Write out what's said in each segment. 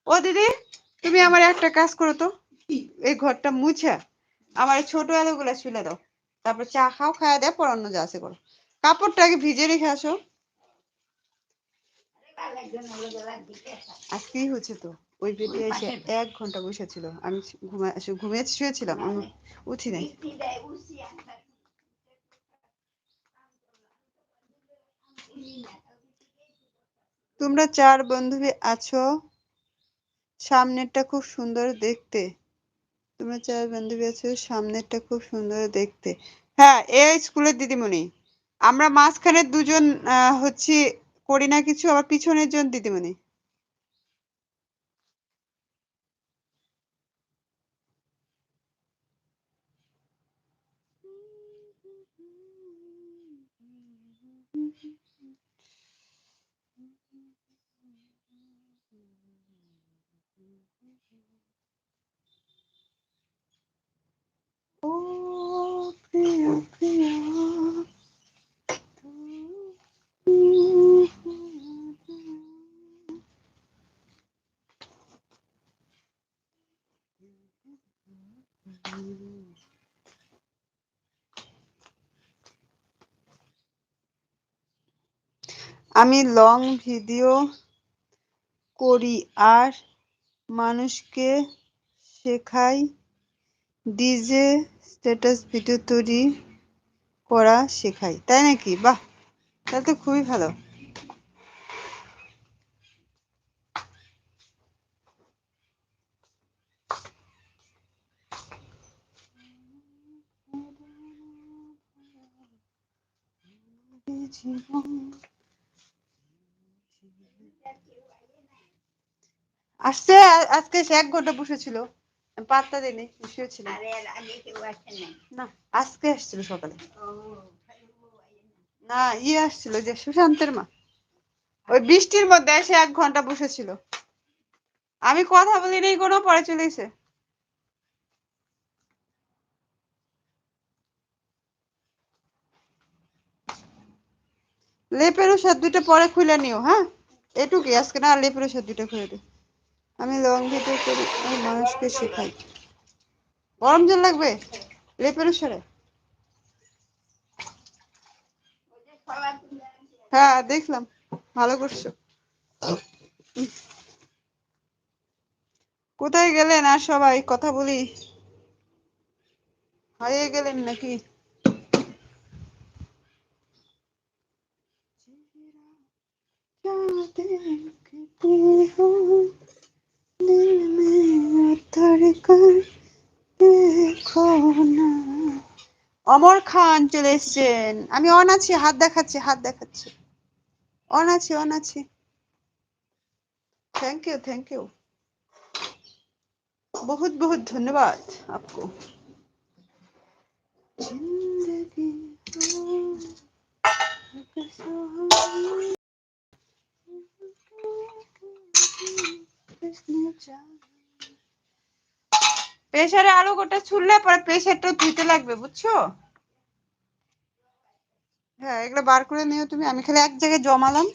ও দিদি, তুমি আমার একটা কাজ করো তো, এই ঘরটা মুছে আমার ছোট আলোগুলা শুলে দাও, তারপর চা খাও, খাওয়া দেয় পর অন্য যা আছে করো। কাপড়টা আগে ভিজে রেখে আসো। আজকেই হচ্ছে তো, ওই বেটি এসে 1 ঘন্টা বসেছিল, আমি ঘুমিয়ে শুয়েছিলাম, আমি উঠি নাই। তোমরা 4 বান্ধবী আছো, সামনেরটা খুব সুন্দর দেখতে। তোমরা 4 বান্ধবী আছো, সামনেরটা খুব সুন্দর দেখতে। হ্যাঁ, এই স্কুলের দিদিমণি। আমরা মাঝখানে দুজন হচ্ছি করি না কিছু, আবার পিছনের জন দিদিমণি। ও প্রিয় প্রিয়, আমি লং ভিডিও করি আর মানুষকে শেখাই, ডিজে স্ট্যাটাস ভিডিও তৈরি করা শেখাই। তাই নাকি? বাহ, তাহলে তো খুবই ভালো। আসছে, আজকে সে 1 ঘন্টা বসেছিল, পাত্তা দিইনি, শুয়েছিল। না, আজকে আসছিল সকালে। না, আসছিল যে সুশান্তের মা, ওই বৃষ্টির মধ্যে এসে 1 ঘন্টা বসেছিল। আমি কথা বলি নেই কোনো, পরে চলে এসে লেপের ওষুধ 2টা পরে খুলে নিও। হ্যাঁ, এটুকুই আজকে, না লেপের ওষুধ 2টা খুলে দিও। আমি লং ভিডিও করি আর মানুষকে শেখাই। গরম জল লাগবে লেপের ওষুধে? হ্যাঁ দেখলাম, ভালো করছো। কোথায় গেলেন আর সবাই? কথা বলি, হারিয়ে গেলেন নাকি? অমর খান চলে এসছেন। আমি অন আছি, হাত দেখাচ্ছি, হাত দেখাচ্ছি, অন আছি, অন আছি। থ্যাংক ইউ, থ্যাংক ইউ, बहुत बहुत धन्यवाद आपको। जिंदगी প্রেসারে আলু গোটা ছুললে পরে প্রেসারটা ধুতে লাগবে, বুঝছো? হ্যাঁ, এগুলো বার করে নিও তুমি, আমি খালি এক জায়গায় জমালাম।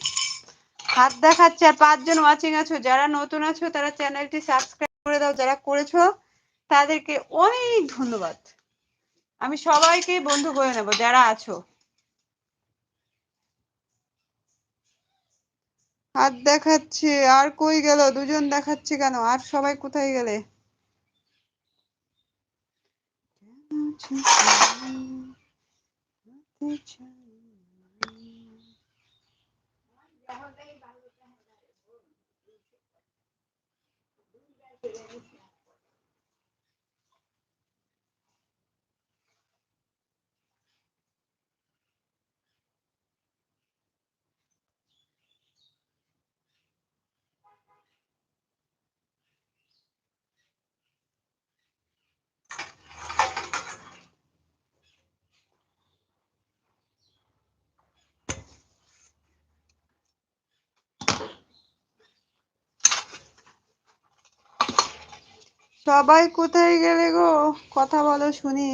হাত দেখাচ্ছে। আর 5 জন ওয়াচিং আছো, যারা নতুন আছো তারা চ্যানেলটি সাবস্ক্রাইব করে দাও, যারা করেছো তাদেরকে অনেক ধন্যবাদ। আমি সবাইকে বন্ধু করে নেব যারা আছো। হাত দেখাচ্ছে, আর কই গেল? 2জন দেখাচ্ছে কেন? আর সবাই কোথায় গেলে? সবাই কোথায় গেলে গো? কথা বলো শুনি।